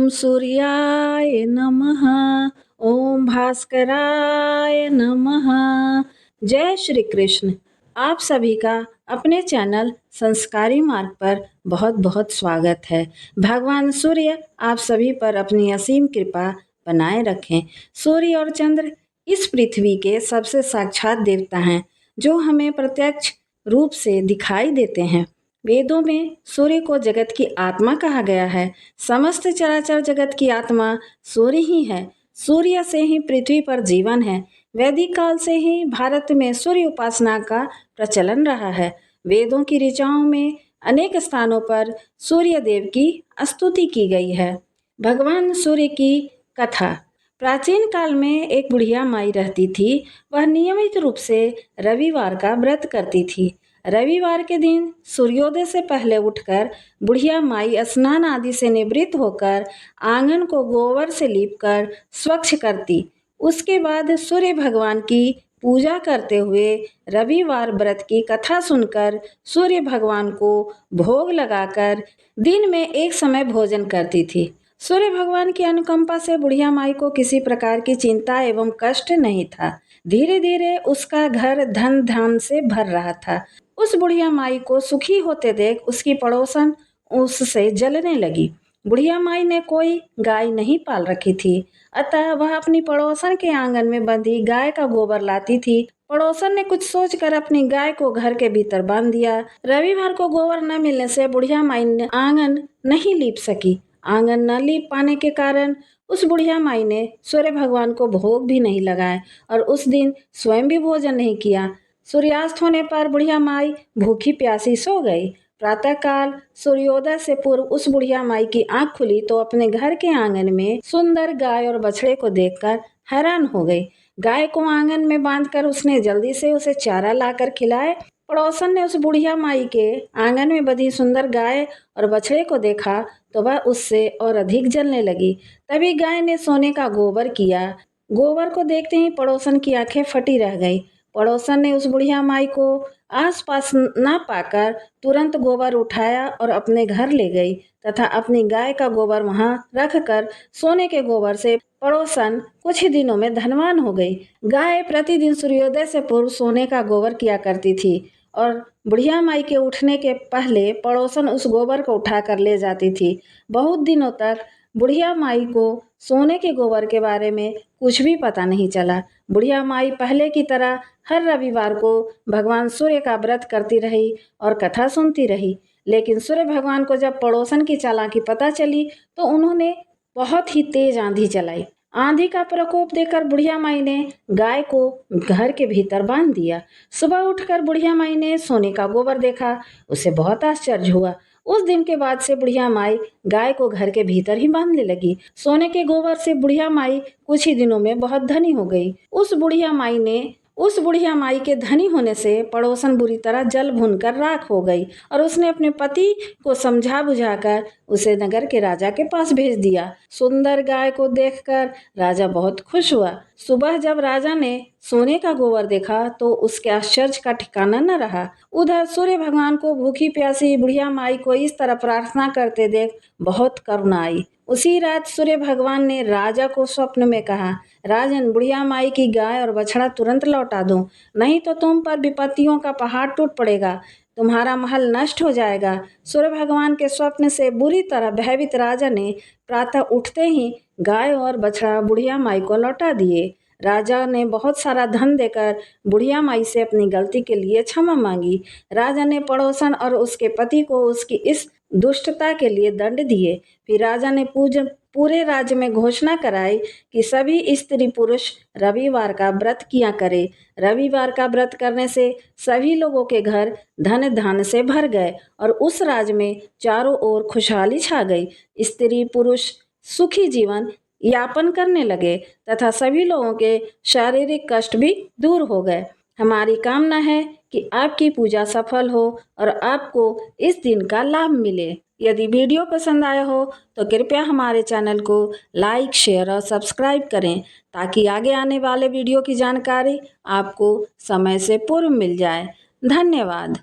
ओम सूर्याय नमः। ओम भास्कराय नमः। जय श्री कृष्ण। आप सभी का अपने चैनल संस्कारी मार्ग पर बहुत बहुत स्वागत है। भगवान सूर्य आप सभी पर अपनी असीम कृपा बनाए रखें। सूर्य और चंद्र इस पृथ्वी के सबसे साक्षात देवता हैं, जो हमें प्रत्यक्ष रूप से दिखाई देते हैं। वेदों में सूर्य को जगत की आत्मा कहा गया है। समस्त चराचर जगत की आत्मा सूर्य ही है। सूर्य से ही पृथ्वी पर जीवन है। वैदिक काल से ही भारत में सूर्य उपासना का प्रचलन रहा है। वेदों की ऋचाओं में अनेक स्थानों पर सूर्य देव की स्तुति की गई है। भगवान सूर्य की कथा। प्राचीन काल में एक बुढ़िया माई रहती थी। वह नियमित रूप से रविवार का व्रत करती थी। रविवार के दिन सूर्योदय से पहले उठकर बुढ़िया माई स्नान आदि से निवृत्त होकर आंगन को गोबर से लीपकर स्वच्छ करती। उसके बाद सूर्य भगवान की पूजा करते हुए रविवार व्रत की कथा सुनकर सूर्य भगवान को भोग लगाकर दिन में एक समय भोजन करती थी। सूर्य भगवान की अनुकंपा से बुढ़िया माई को किसी प्रकार की चिंता एवं कष्ट नहीं था। धीरे धीरे उसका घर धन धान से भर रहा था। उस बुढ़िया माई को सुखी होते देख उसकी पड़ोसन उससे जलने लगी। बुढ़िया माई ने कोई गाय नहीं पाल रखी थी, अतः वह अपनी पड़ोसन के आंगन में बंधी गाय का गोबर लाती थी। पड़ोसन ने कुछ सोचकर अपनी गाय को घर के भीतर बांध दिया। रविवार को गोबर न मिलने से बुढ़िया माई ने आंगन नहीं लीप सकी। आंगन न लीप पाने के कारण उस बुढ़िया माई ने सूर्य भगवान को भोग भी नहीं लगाए और उस दिन स्वयं भी भोजन नहीं किया। सूर्यास्त होने पर बुढ़िया माई भूखी प्यासी सो गई। प्रातःकाल सूर्योदय से पूर्व उस बुढ़िया माई की आंख खुली तो अपने घर के आंगन में सुंदर गाय और बछड़े को देखकर हैरान हो गई। गाय को आंगन में बांधकर उसने जल्दी से उसे चारा लाकर खिलाए। पड़ोसन ने उस बुढ़िया माई के आंगन में बंधी सुंदर गाय और बछड़े को देखा तो वह उससे और अधिक जलने लगी। तभी गाय ने सोने का गोबर किया। गोबर को देखते ही पड़ोसन की आंखें फटी रह गई। पड़ोसन ने उस बुढ़िया माई को आसपास न पाकर तुरंत गोबर उठाया और अपने घर ले गई तथा अपनी गाय का गोबर वहां रखकर सोने के गोबर से पड़ोसन कुछ ही दिनों में धनवान हो गई। गाय प्रतिदिन सूर्योदय से पूर्व सोने का गोबर किया करती थी और बुढ़िया माई के उठने के पहले पड़ोसन उस गोबर को उठाकर ले जाती थी। बहुत दिनों तक बुढ़िया माई को सोने के गोबर के बारे में कुछ भी पता नहीं चला। बुढ़िया माई पहले की तरह हर रविवार को भगवान सूर्य का व्रत करती रही और कथा सुनती रही। लेकिन सूर्य भगवान को जब पड़ोसन की चालाकी पता चली तो उन्होंने बहुत ही तेज आंधी चलाई। आंधी का प्रकोप देखकर बुढ़िया माई ने गाय को घर के भीतर बांध दिया। सुबह उठकर बुढ़िया माई ने सोने का गोबर देखा। उसे बहुत आश्चर्य हुआ। उस दिन के बाद से बुढ़िया माई गाय को घर के भीतर ही बांधने लगी। सोने के गोबर से बुढ़िया माई कुछ ही दिनों में बहुत धनी हो गई। उस बुढ़िया माई के धनी होने से पड़ोसन बुरी तरह जल भुनकर राख हो गई और उसने अपने पति को समझा बुझाकर उसे नगर के राजा के पास भेज दिया। सुंदर गाय को देखकर राजा बहुत खुश हुआ। सुबह जब राजा ने सोने का गोबर देखा तो उसके आश्चर्य का ठिकाना न रहा। उधर सूर्य भगवान को भूखी प्यासी बुढ़िया माई को इस तरह प्रार्थना करते देख बहुत करुणा आई। उसी रात सूर्य भगवान ने राजा को स्वप्न में कहा, राजन, बुढ़िया माई की गाय और बछड़ा तुरंत लौटा दो, नहीं तो तुम पर विपत्तियों का पहाड़ टूट पड़ेगा, तुम्हारा महल नष्ट हो जाएगा। सूर्य भगवान के स्वप्न से बुरी तरह भयभीत राजा ने प्रातः उठते ही गाय और बछड़ा बुढ़िया माई को लौटा दिए। राजा ने बहुत सारा धन देकर बुढ़िया माई से अपनी गलती के लिए क्षमा मांगी। राजा ने पड़ोसन और उसके पति को उसकी इस दुष्टता के लिए दंड दिए। फिर राजा ने पूरे राज्य में घोषणा कराई कि सभी स्त्री पुरुष रविवार का व्रत किया करे। रविवार का व्रत करने से सभी लोगों के घर धन धान्य से भर गए और उस राज्य में चारों ओर खुशहाली छा गई। स्त्री पुरुष सुखी जीवन यापन करने लगे तथा सभी लोगों के शारीरिक कष्ट भी दूर हो गए। हमारी कामना है कि आपकी पूजा सफल हो और आपको इस दिन का लाभ मिले। यदि वीडियो पसंद आया हो तो कृपया हमारे चैनल को लाइक, शेयर और सब्सक्राइब करें ताकि आगे आने वाले वीडियो की जानकारी आपको समय से पूर्व मिल जाए। धन्यवाद।